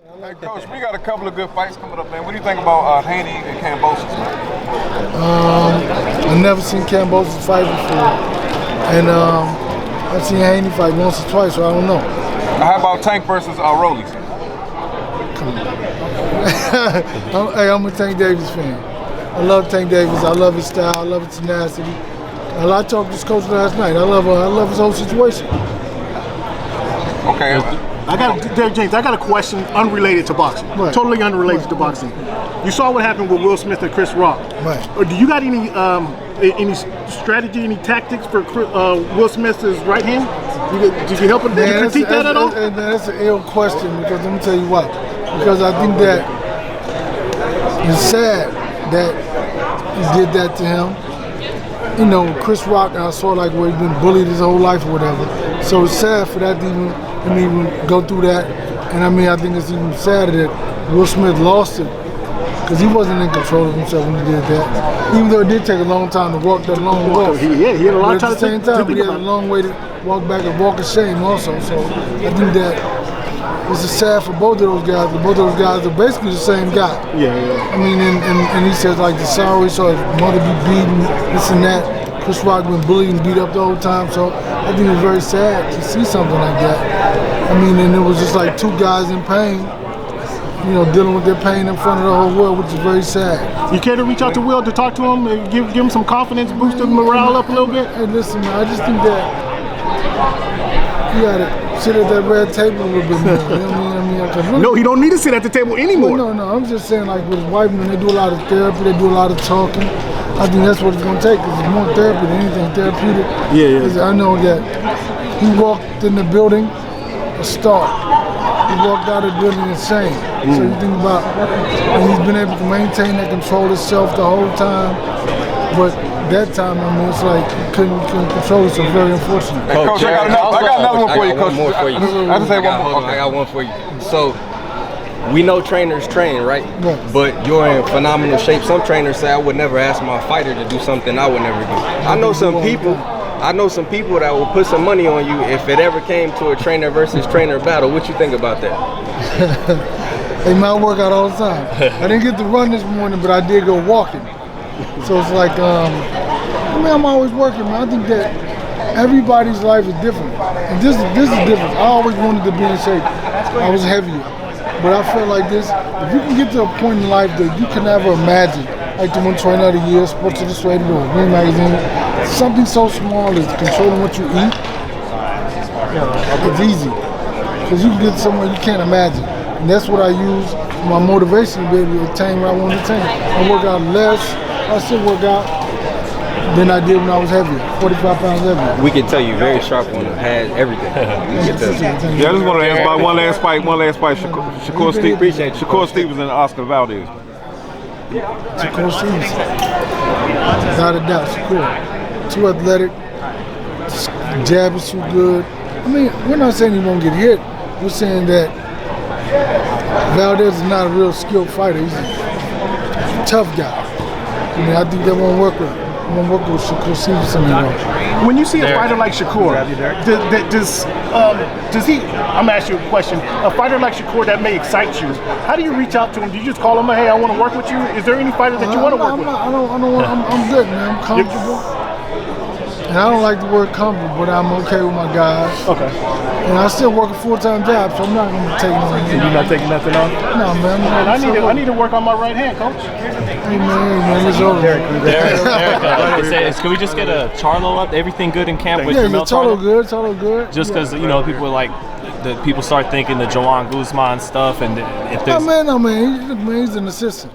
Hey, Coach, we got a couple of good fights coming up, man. What do you think about Haney and Kambosos, man? I've never seen Kambosos fight before. And I've seen Haney fight once or twice, so I don't know. How about Tank versus Rollies? Hey, I'm a Tank Davis fan. I love Tank Davis. I love his style. I love his tenacity. I talked to this coach last night. I love his whole situation. Okay. Derrick James, I got a question unrelated to boxing. Right. Totally unrelated to boxing. You saw what happened with Will Smith and Chris Rock. Right. Do you got any strategy, any tactics for Will Smith's right hand? Did you help him? Did you critique that at all? That's an ill question because let me tell you why. Because I think that it's sad that he did that to him. You know, Chris Rock, I saw like where he's been bullied his whole life or whatever. So it's sad for that to even go through that. And I mean, I think it's even sadder that Will Smith lost it because he wasn't in control of himself when he did that. Even though it did take a long time to walk that long walk. He had a lot of time at the same time, but he had a long way to walk back and walk of shame also. So I think that it's sad for both of those guys. But both of those guys are basically the same guy. Yeah. I mean, and he says like the sorrow, he saw his mother be beaten, this and that. Chris Rock been bullied and beat up the whole time. So I think it's very sad to see something like that. I mean, and it was just like two guys in pain, you know, dealing with their pain in front of the whole world, which is very sad. You care to reach out to Will to talk to him and give him some confidence, boost his morale up a little bit? Hey, listen, man, I just think that you gotta sit at that red table a little bit more. You know what I mean? Really, No, he don't need to sit at the table anymore. No, I'm just saying like with his wife, when they do a lot of therapy, they do a lot of talking. I think that's what it's gonna take, because it's more therapy than anything therapeutic. Yeah. I know that he walked in the building a star. He walked out of the building insane. So you think about, and he's been able to maintain that control himself the whole time. But that time, I mean, it's like he couldn't control it, so very unfortunate. Hey, Coach, I got another one for you, Coach. I got one for you. So, we know trainers train, right? But you're in phenomenal shape. Some trainers say I would never ask my fighter to do something I would never do. I know some people that will put some money on you if it ever came to a trainer versus trainer battle. What you think about that? Hey, man, I work out all the time. I didn't get to run this morning, but I did go walking. So it's like, I mean, I'm always working, man. I think that everybody's life is different. And this is different. I always wanted to be in shape. I was heavier. But I feel like this, if you can get to a point in life that you can never imagine, like the one trainer of the year, Sports Illustrated or Ring Magazine, something so small as controlling what you eat, it's easy. Because you can get somewhere you can't imagine. And that's what I use for my motivation to be able to attain what I want to attain. I work out less, I still work out than I did when I was heavier, 45 pounds heavier. We can tell you very sharp on the pad, everything. Yeah, I just want to ask about one last fight. Shakur Stevenson and Oscar Valdez. Shakur Stevenson. Without a doubt, Shakur. Too athletic, jab is too good. I mean, we're not saying he won't get hit. We're saying that Valdez is not a real skilled fighter. He's a tough guy. I mean, I think that won't work with him. Won't work with Shakur Stevenson anymore. When you see a fighter like Shakur, does he? I'm gonna ask you a question. A fighter like Shakur that may excite you. How do you reach out to him? Do you just call him, hey, I want to work with you? Is there any fighter that you want to work with? I'm good, man. I'm comfortable. And I don't like the word comfortable, but I'm okay with my guys. Okay. And I still work a full-time job, so I'm not going to take nothing. You're not taking nothing on? No, man. I need to work on my right hand, coach. Hey, man, it's over. Derrick, can we just get a Charlo up? Everything good in camp with Jamel Charlo? Charlo good. Just because, you know, people are like, people start thinking the Joanne Guzman stuff, and if there's... No, man, he's an assistant.